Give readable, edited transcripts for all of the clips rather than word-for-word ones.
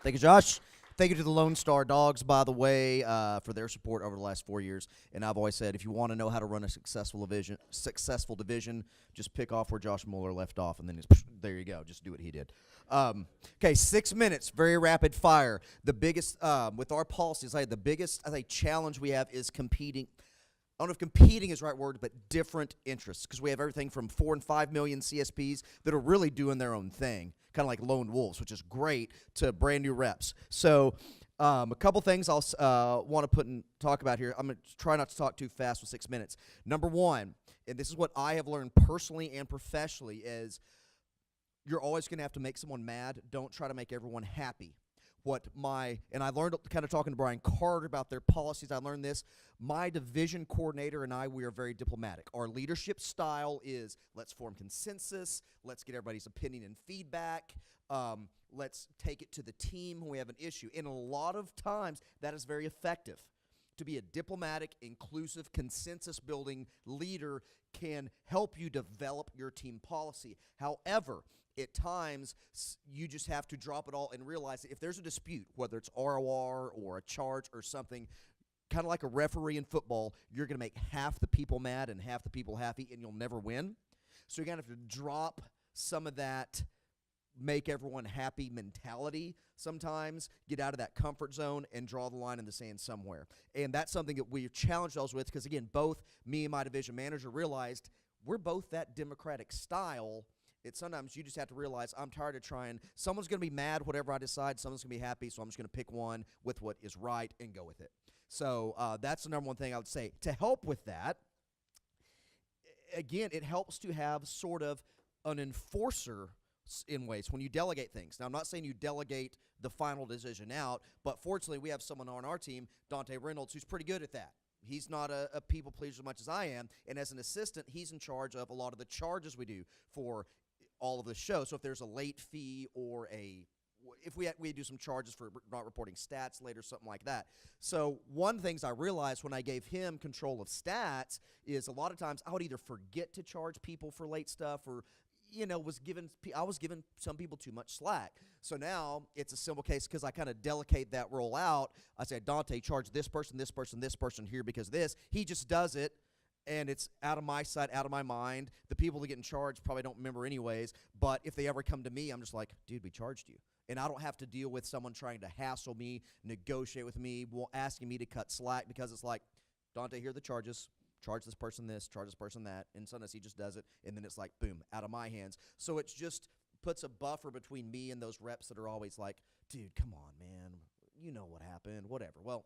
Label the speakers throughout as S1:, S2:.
S1: Thank you, Josh. Thank you to the Lone Star Dogs, by the way, for their support over the last 4 years. And I've always said, if you want to know how to run a successful division, just pick off where Josh Mueller left off, and then there you go. Just do what he did. Okay, 6 minutes, very rapid fire. The biggest, with our policies, the biggest challenge we have is competing. I don't know if competing is the right word, but different interests, because we have everything from 4 and 5 million CSPs that are really doing their own thing, kind of like lone wolves, which is great, to brand new reps. So a couple things I'll want to talk about here. I'm going to try not to talk too fast with 6 minutes. Number one, and this is what I have learned personally and professionally, is you're always going to have to make someone mad. Don't try to make everyone happy. And I learned, kind of talking to Brian Carter about their policies, I learned this. My division coordinator and we are very diplomatic. Our leadership style is, let's form consensus, let's get everybody's opinion and feedback, let's take it to the team when we have an issue. And a lot of times, that is very effective. To be a diplomatic, inclusive, consensus-building leader can help you develop your team policy. However, at times, you just have to drop it all and realize that if there's a dispute, whether it's ROR or a charge or something, kind of like a referee in football, you're going to make half the people mad and half the people happy, and you'll never win. So you're going to have to drop some of that make everyone happy mentality sometimes, get out of that comfort zone and draw the line in the sand somewhere. And that's something that we've challenged ourselves with, because, again, both me and my division manager realized we're both that democratic style. Sometimes you just have to realize I'm tired of trying. Someone's going to be mad whatever I decide. Someone's going to be happy, so I'm just going to pick one with what is right and go with it. So that's the number one thing I would say. To help with that, again, it helps to have sort of an enforcer in ways when you delegate things. Now, I'm not saying you delegate the final decision out, but fortunately we have someone on our team, Dante Reynolds, who's pretty good at that. He's not a people pleaser as much as I am, and as an assistant, he's in charge of a lot of the charges we do for all of the show. So if there's a late fee or if we do some charges for not reporting stats later, something like that. So one of the things I realized when I gave him control of stats is a lot of times I would either forget to charge people for late stuff, or I was giving some people too much slack. So now it's a simple case, because I kind of delegate that role out. I say, Dante, charge this person, this person, this person here, because this. He just does it, and it's out of my sight, out of my mind. The people that get in charge probably don't remember anyways, but if they ever come to me, I'm just like, dude, we charged you. And I don't have to deal with someone trying to hassle me, negotiate with me, asking me to cut slack, because it's like, Dante, here are the charges. Charge this person this, charge this person that, and sometimes he just does it, and then it's like, boom, out of my hands. So it just puts a buffer between me and those reps that are always like, dude, come on, man, you know what happened, whatever. Well,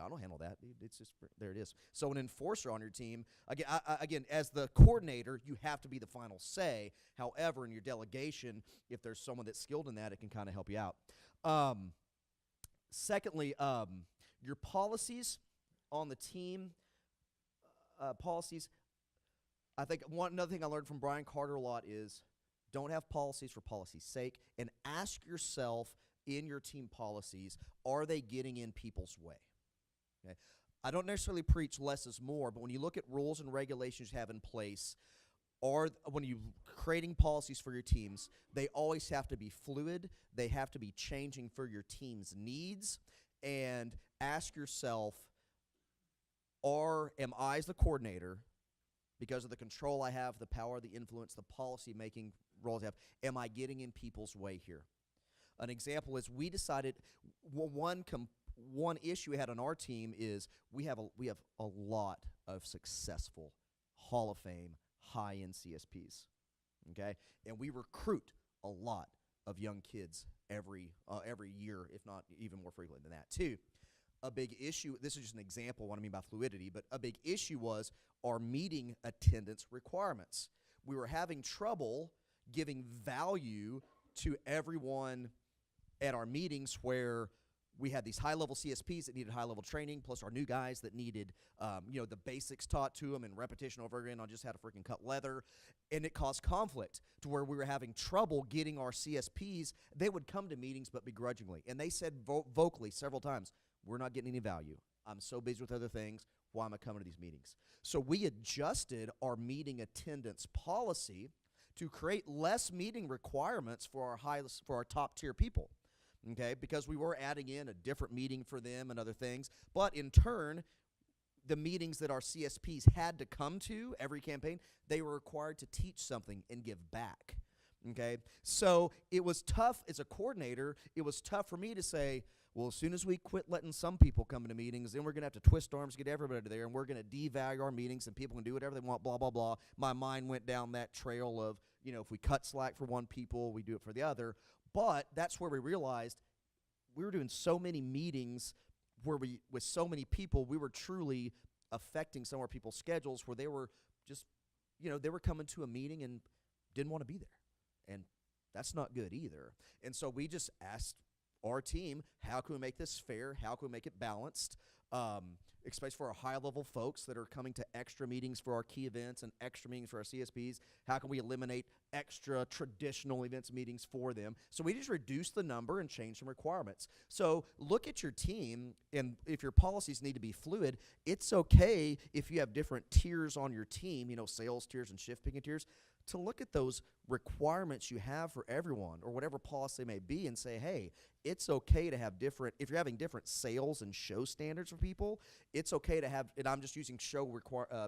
S1: I don't handle that. It's just, there it is. So an enforcer on your team, again, as the coordinator, you have to be the final say. However, in your delegation, if there's someone that's skilled in that, it can kind of help you out. Secondly, your policies on the team, policies, I think another thing I learned from Brian Carter a lot is don't have policies for policy's sake, and ask yourself in your team policies, are they getting in people's way? Okay. I don't necessarily preach less is more, but when you look at rules and regulations you have in place, when you're creating policies for your teams, they always have to be fluid. They have to be changing for your team's needs. And ask yourself, am I, as the coordinator, because of the control I have, the power, the influence, the policy-making roles I have, am I getting in people's way here? An example is we decided one issue we had on our team is we have a lot of successful Hall of Fame high-end CSPs, okay? And we recruit a lot of young kids every year, if not even more frequently than that, too. A big issue, this is just an example of what I mean by fluidity, but a big issue was our meeting attendance requirements. We were having trouble giving value to everyone at our meetings, where we had these high-level CSPs that needed high-level training, plus our new guys that needed, the basics taught to them and repetition over again on just how to freaking cut leather. And it caused conflict to where we were having trouble getting our CSPs. They would come to meetings, but begrudgingly. And they said vocally several times, we're not getting any value. I'm so busy with other things. Why am I coming to these meetings? So we adjusted our meeting attendance policy to create less meeting requirements for our top-tier people. okay, because we were adding in a different meeting for them and other things. But in turn, the meetings that our CSPs had to come to every campaign, they were required to teach something and give back. Okay, so it was tough as a coordinator. It was tough for me to say, well, as soon as we quit letting some people come into meetings, then we're going to have to twist arms, get everybody there, and we're going to devalue our meetings, and people can do whatever they want, blah, blah, blah. My mind went down that trail of, if we cut slack for one people, we do it for the other. But that's where we realized we were doing so many meetings where with so many people, we were truly affecting some of our people's schedules where they were just, they were coming to a meeting and didn't want to be there. And that's not good either. And so we just asked our team, how can we make this fair? How can we make it balanced? Especially for our high-level folks that are coming to extra meetings for our key events and extra meetings for our CSPs, how can we eliminate extra traditional events meetings for them? So we just reduced the number and changed some requirements. So look at your team, and if your policies need to be fluid, it's okay if you have different tiers on your team, sales tiers and shift picking tiers, to look at those requirements you have for everyone or whatever policy may be and say, hey, it's okay to have different, if you're having different sales and show standards for people, it's okay to have, and I'm just using show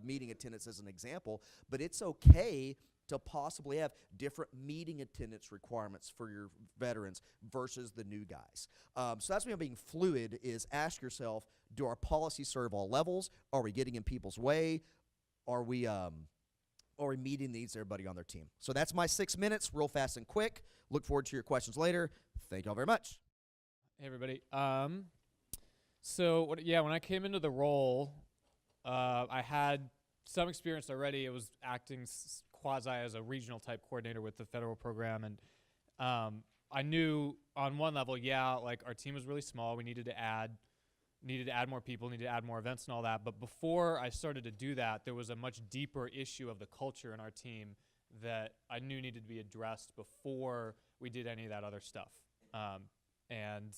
S1: meeting attendance as an example, but it's okay to possibly have different meeting attendance requirements for your veterans versus the new guys. So that's what being fluid is. Ask yourself, do our policies serve all levels? Are we getting in people's way? Are we meeting needs everybody on their team? So that's my 6 minutes, real fast and quick. Look forward to your questions later. Thank y'all very much.
S2: Hey, everybody. When I came into the role, I had some experience already. It was acting quasi as a regional type coordinator with the federal program. And I knew on one level, our team was really small. We needed to add more people, needed to add more events and all that. But before I started to do that, there was a much deeper issue of the culture in our team that I knew needed to be addressed before we did any of that other stuff. And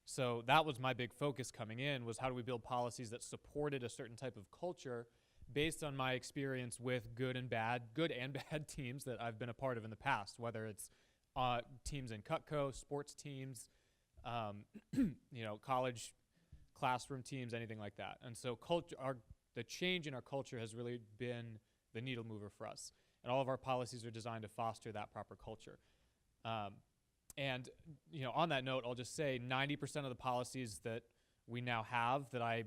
S2: so that was my big focus coming in, was how do we build policies that supported a certain type of culture based on my experience with good and bad teams that I've been a part of in the past, whether it's teams in Cutco, sports teams, college classroom teams, anything like that. And so the change in our culture has really been the needle mover for us. And all of our policies are designed to foster that proper culture. On that note, I'll just say 90% of the policies that we now have that I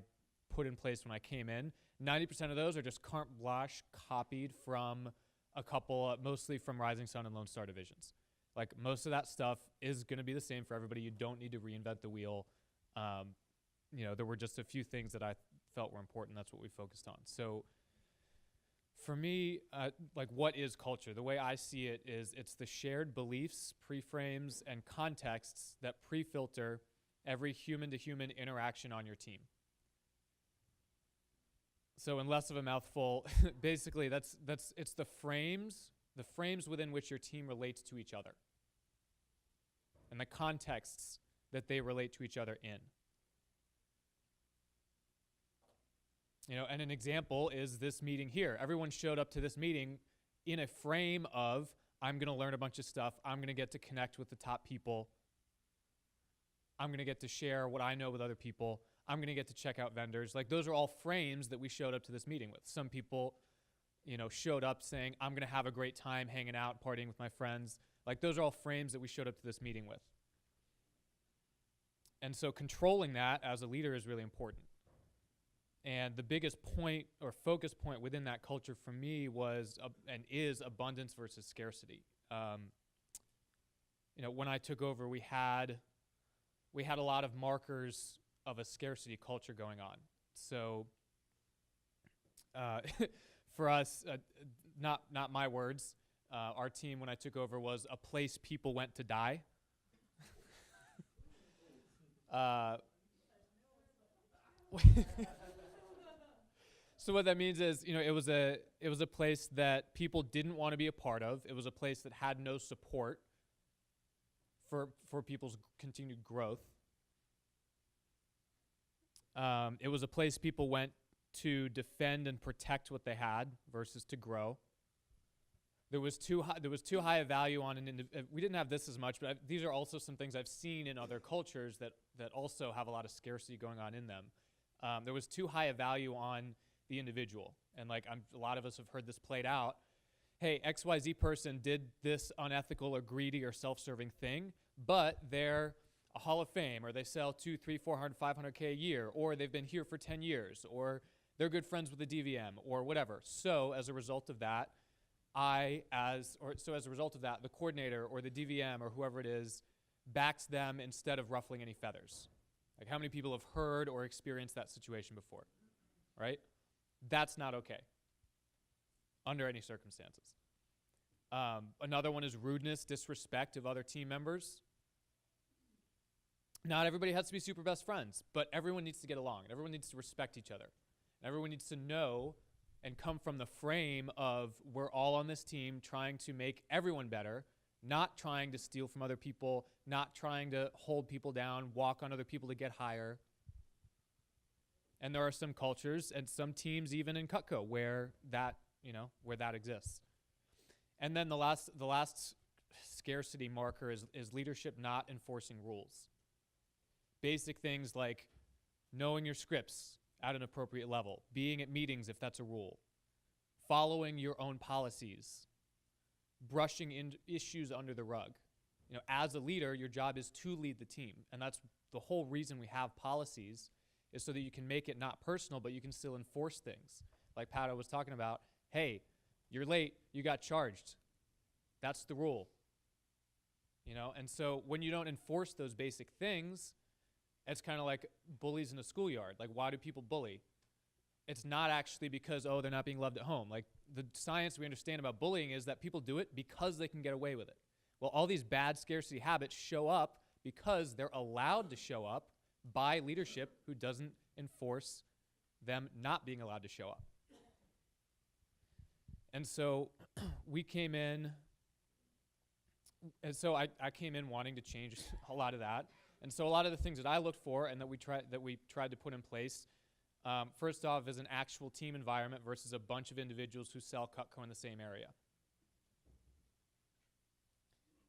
S2: put in place when I came in, 90% of those are just carte blanche copied from a couple, mostly from Rising Sun and Lone Star divisions. Like most of that stuff is going to be the same for everybody. You don't need to reinvent the wheel. There were just a few things that I felt were important. That's what we focused on. So for me, what is culture? The way I see it is it's the shared beliefs, preframes, and contexts that pre-filter every human-to-human interaction on your team. So in less of a mouthful, basically it's the frames within which your team relates to each other and the contexts that they relate to each other in. And an example is this meeting here. Everyone showed up to this meeting in a frame of, I'm going to learn a bunch of stuff. I'm going to get to connect with the top people. I'm going to get to share what I know with other people. I'm going to get to check out vendors. Like those are all frames that we showed up to this meeting with. Some people, showed up saying, I'm going to have a great time hanging out, partying with my friends. Like those are all frames that we showed up to this meeting with. And so controlling that as a leader is really important. And the biggest point or focus point within that culture for me was and is abundance versus scarcity. When I took over, we had a lot of markers of a scarcity culture going on. So for us, not my words, our team when I took over was a place people went to die. So what that means is, it was a place that people didn't want to be a part of. It was a place that had no support for people's continued growth. It was a place people went to defend and protect what they had versus to grow. there was too high a value on we didn't have this as much, but these are also some things I've seen in other cultures that also have a lot of scarcity going on in them. There was too high a value on the individual, and like a lot of us have heard this played out. Hey, XYZ person did this unethical or greedy or self-serving thing, but they're a Hall of Fame, or they sell 200, 300, 400, 500K a year, or they've been here for 10 years, or they're good friends with the DVM, or whatever. So as a result of that, the coordinator or the DVM or whoever it is backs them instead of ruffling any feathers. Like, how many people have heard or experienced that situation before, right? That's not okay under any circumstances. Another one is rudeness, disrespect of other team members. Not everybody has to be super best friends, but everyone needs to get along, and everyone needs to respect each other. And everyone needs to know and come from the frame of we're all on this team trying to make everyone better, not trying to steal from other people, not trying to hold people down, walk on other people to get higher. And there are some cultures and some teams even in Cutco where that exists. And then the last scarcity marker is leadership not enforcing rules. Basic things like knowing your scripts at an appropriate level, being at meetings if that's a rule, following your own policies, brushing in issues under the rug. As a leader, your job is to lead the team, and that's the whole reason we have policies, is so that you can make it not personal, but you can still enforce things. Like Patton was talking about, hey, you're late, you got charged. That's the rule. And so when you don't enforce those basic things, it's kind of like bullies in a schoolyard. Like, why do people bully? It's not actually because, they're not being loved at home. Like, the science we understand about bullying is that people do it because they can get away with it. Well, all these bad scarcity habits show up because they're allowed to show up by leadership who doesn't enforce them not being allowed to show up. And so we came in, and so I came in wanting to change a lot of that. And so a lot of the things that I looked for and that we tried to put in place, first off, is an actual team environment versus a bunch of individuals who sell Cutco in the same area.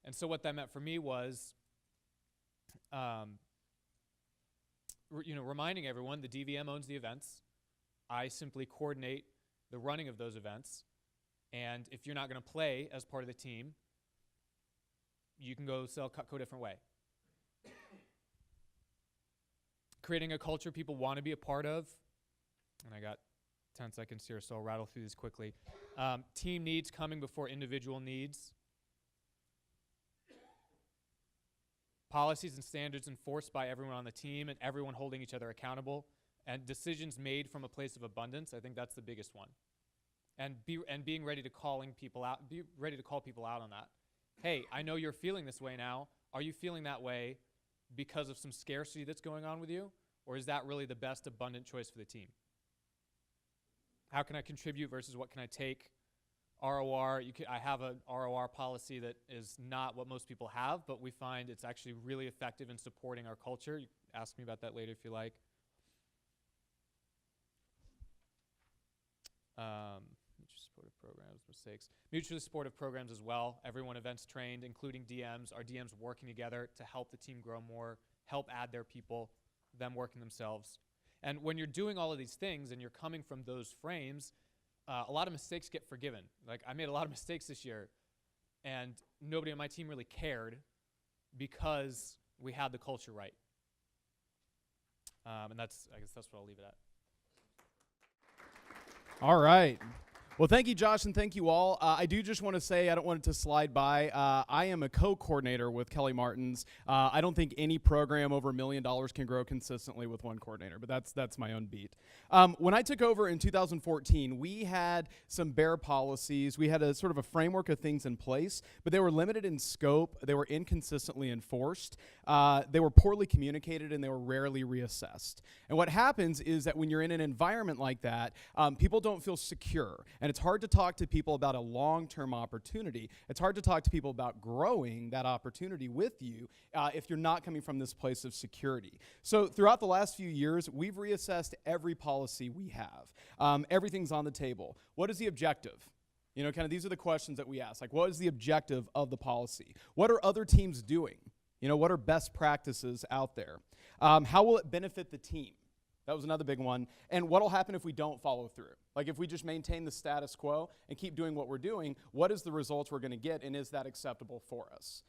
S2: And so what that meant for me was, reminding everyone the DVM owns the events. I simply coordinate the running of those events. And if you're not going to play as part of the team, you can go sell Cutco a different way. Creating a culture people want to be a part of. And I got 10 seconds here, so I'll rattle through these quickly. Team needs coming before individual needs. Policies and standards enforced by everyone on the team and everyone holding each other accountable. And decisions made from a place of abundance. I think that's the biggest one. And being ready to call people out on that. Hey, I know you're feeling this way now. Are you feeling that way because of some scarcity that's going on with you? Or is that really the best abundant choice for the team? How can I contribute versus what can I take? ROR, I have a ROR policy that is not what most people have, but we find it's actually really effective in supporting our culture. You can ask me about that later if you like. Mutually supportive programs, mistakes. Mutually supportive programs as well. Everyone events trained, including DMs. Our DMs working together to help the team grow more, help add their people, them working themselves. And when you're doing all of these things and you're coming from those frames, a lot of mistakes get forgiven. Like, I made a lot of mistakes this year, and nobody on my team really cared because we had the culture right. And I guess that's what I'll leave it at.
S3: All right. Well, thank you, Josh, and thank you all. I do just want to say, I don't want it to slide by, I am a co-coordinator with Kelly Martins. I don't think any program over $1 million can grow consistently with one coordinator, but that's my own beat. When I took over in 2014, we had some bare policies. We had a sort of a framework of things in place, but they were limited in scope. They were inconsistently enforced. They were poorly communicated, and they were rarely reassessed. And what happens is that when you're in an environment like that, people don't feel secure. And it's hard to talk to people about a long-term opportunity. It's hard to talk to people about growing that opportunity with you if you're not coming from this place of security. So throughout the last few years, we've reassessed every policy we have. Everything's on the table. What is the objective? You know, kind of these are the questions that we ask. Like, what is the objective of the policy? What are other teams doing? You know, what are best practices out there? How will it benefit the team? That was another big one. And what will happen if we don't follow through? Like if we just maintain the status quo and keep doing what we're doing, what is the results we're going to get, and is that acceptable for us?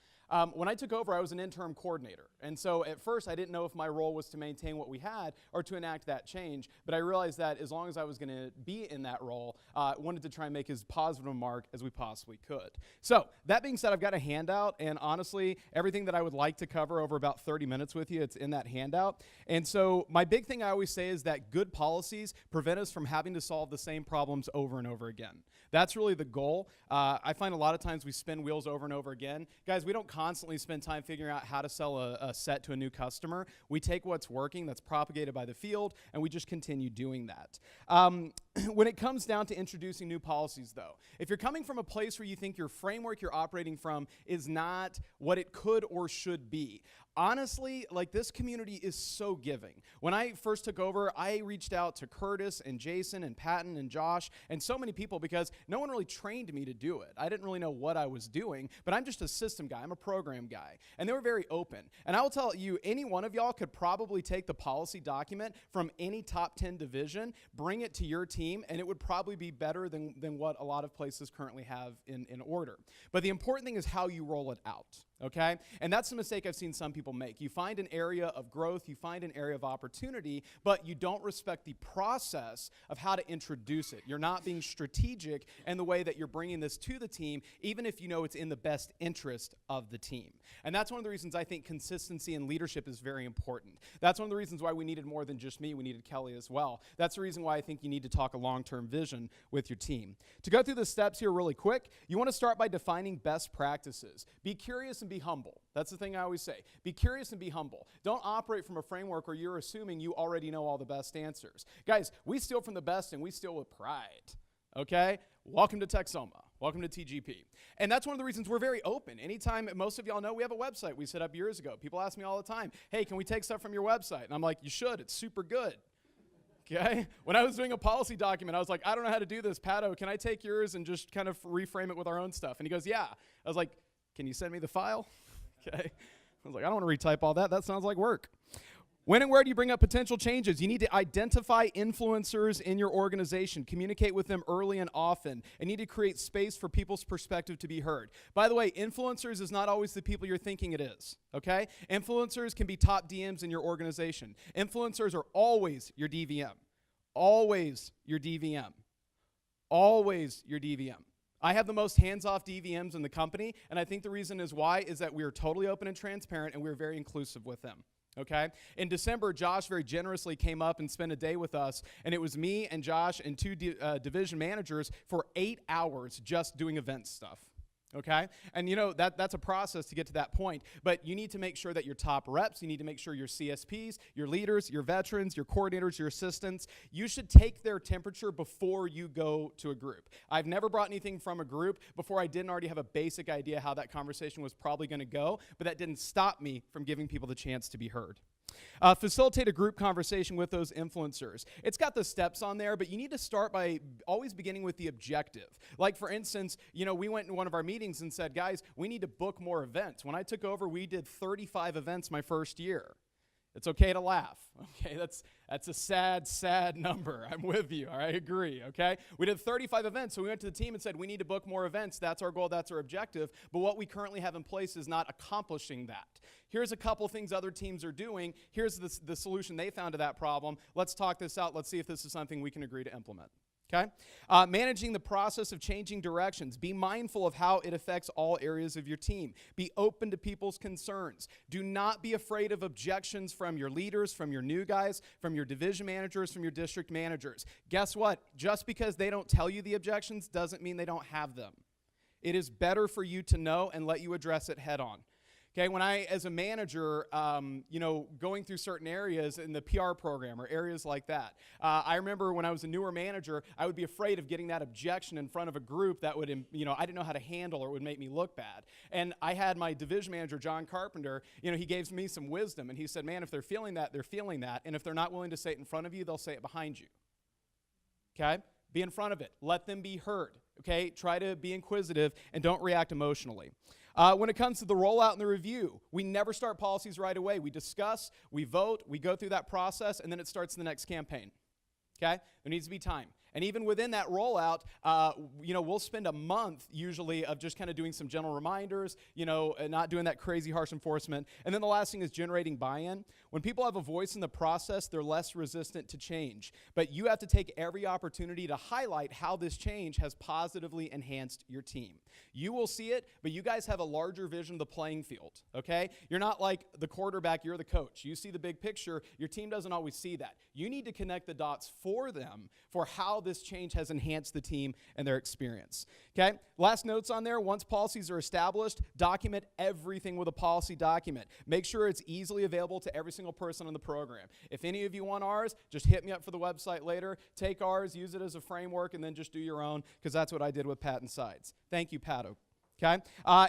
S3: When I took over, I was an interim coordinator. And so at first, I didn't know if my role was to maintain what we had or to enact that change. But I realized that as long as I was going to be in that role, I wanted to try and make as positive a mark as we possibly could. So that being said, I've got a handout. And honestly, everything that I would like to cover over about 30 minutes with you, it's in that handout. And so my big thing I always say is that good policies prevent us from having to solve the same problems over and over again. That's really the goal. I find a lot of times we spin wheels over and over again. Guys, we don't constantly spend time figuring out how to sell a set to a new customer. We take what's working, that's propagated by the field, and we just continue doing that. When it comes down to introducing new policies, though, if you're coming from a place where you think your framework you're operating from is not what it could or should be, honestly, like this community is so giving. When I first took over, I reached out to Curtis and Jason and Patton and Josh and so many people because no one really trained me to do it. I didn't really know what I was doing, but I'm just a system guy. I'm a program guy. And they were very open. And I will tell you, any one of y'all could probably take the policy document from any top 10 division, bring it to your team, and it would probably be better than what a lot of places currently have in order. But the important thing is how you roll it out. Okay? And that's the mistake I've seen some people make. You find an area of growth, you find an area of opportunity, but you don't respect the process of how to introduce it. You're not being strategic in the way that you're bringing this to the team, even if you know it's in the best interest of the team. And that's one of the reasons I think consistency and leadership is very important. That's one of the reasons why we needed more than just me. We needed Kelly as well. That's the reason why I think you need to talk a long-term vision with your team. To go through the steps here really quick, you want to start by defining best practices. Be curious and be humble. That's the thing I always say. Be curious and be humble. Don't operate from a framework where you're assuming you already know all the best answers. Guys, we steal from the best and we steal with pride. Okay? Welcome to Texoma. Welcome to TGP. And that's one of the reasons we're very open. Anytime, most of y'all know we have a website we set up years ago. People ask me all the time, hey, can we take stuff from your website? And I'm like, you should. It's super good. Okay? When I was doing a policy document, I was like, I don't know how to do this. Patto, can I take yours and just kind of reframe it with our own stuff? And he goes, yeah. I was like, can you send me the file? Okay. I was like, I don't want to retype all that. That sounds like work. When and where do you bring up potential changes? You need to identify influencers in your organization. Communicate with them early and often. And need to create space for people's perspective to be heard. By the way, influencers is not always the people you're thinking it is. Okay? Influencers can be top DMs in your organization. Influencers are always your DVM. Always your DVM. Always your DVM. I have the most hands-off DVMs in the company, and I think the reason is why is that we are totally open and transparent, and we're very inclusive with them. Okay? In December, Josh very generously came up and spent a day with us, and it was me and Josh and two division managers for 8 hours just doing event stuff. Okay? And you know, that's a process to get to that point, but you need to make sure that your top reps, you need to make sure your CSPs, your leaders, your veterans, your coordinators, your assistants, you should take their temperature before you go to a group. I've never brought anything from a group before I didn't already have a basic idea how that conversation was probably going to go, but that didn't stop me from giving people the chance to be heard. Facilitate a group conversation with those influencers. It's got the steps on there, but you need to start by always beginning with the objective. Like, for instance, you know, we went in one of our meetings and said, guys, we need to book more events. When I took over, we did 35 events my first year. It's okay to laugh, okay? That's a sad, sad number. I'm with you, all right? I agree, okay? We did 35 events, so we went to the team and said, we need to book more events. That's our goal, that's our objective, but what we currently have in place is not accomplishing that. Here's a couple things other teams are doing. Here's the solution they found to that problem. Let's talk this out. Let's see if this is something we can agree to implement. Okay? Managing the process of changing directions. Be mindful of how it affects all areas of your team. Be open to people's concerns. Do not be afraid of objections from your leaders, from your new guys, from your division managers, from your district managers. Guess what? Just because they don't tell you the objections doesn't mean they don't have them. It is better for you to know and let you address it head on. Okay, when I, as a manager, you know, going through certain areas in the PR program or areas like that, I remember when I was a newer manager, I would be afraid of getting that objection in front of a group that would, you know, I didn't know how to handle or it would make me look bad. And I had my division manager, John Carpenter, you know, he gave me some wisdom, and he said, man, if they're feeling that, they're feeling that, and if they're not willing to say it in front of you, they'll say it behind you. Okay? Be in front of it. Let them be heard. Okay, try to be inquisitive and don't react emotionally. When it comes to the rollout and the review, we never start policies right away. We discuss, we vote, we go through that process, and then it starts the next campaign. Okay? There needs to be time. And even within that rollout, we'll spend a month usually of just kind of doing some general reminders, and not doing that crazy harsh enforcement. And then the last thing is generating buy-in. When people have a voice in the process, they're less resistant to change. But you have to take every opportunity to highlight how this change has positively enhanced your team. You will see it, but you guys have a larger vision of the playing field, okay? You're not like the quarterback, you're the coach. You see the big picture. Your team doesn't always see that. You need to connect the dots for them for how this change has enhanced the team and their experience. Okay? Last notes on there, once policies are established, document everything with a policy document. Make sure it's easily available to every single person in the program. If any of you want ours, just hit me up for the website later. Take ours, use it as a framework, and then just do your own, because that's what I did with Patton Sides. Thank you, Patto. Okay?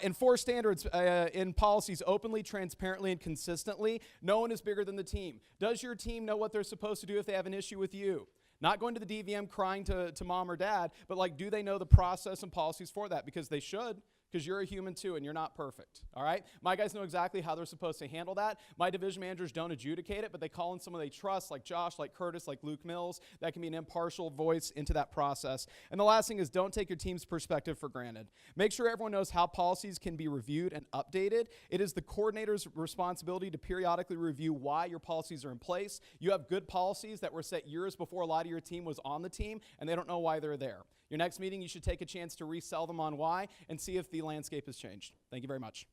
S3: Enforce standards in policies openly, transparently, and consistently. No one is bigger than the team. Does your team know what they're supposed to do if they have an issue with you? Not going to the DVM crying to mom or dad, but do they know the process and policies for that? Because they should, because you're a human too and you're not perfect, all right? My guys know exactly how they're supposed to handle that. My division managers don't adjudicate it, but they call in someone they trust, like Josh, like Curtis, like Luke Mills. That can be an impartial voice into that process. And the last thing is, don't take your team's perspective for granted. Make sure everyone knows how policies can be reviewed and updated. It is the coordinator's responsibility to periodically review why your policies are in place. You have good policies that were set years before a lot of your team was on the team, and they don't know why they're there. Your next meeting, you should take a chance to resell them on why and see if the landscape has changed. Thank you very much.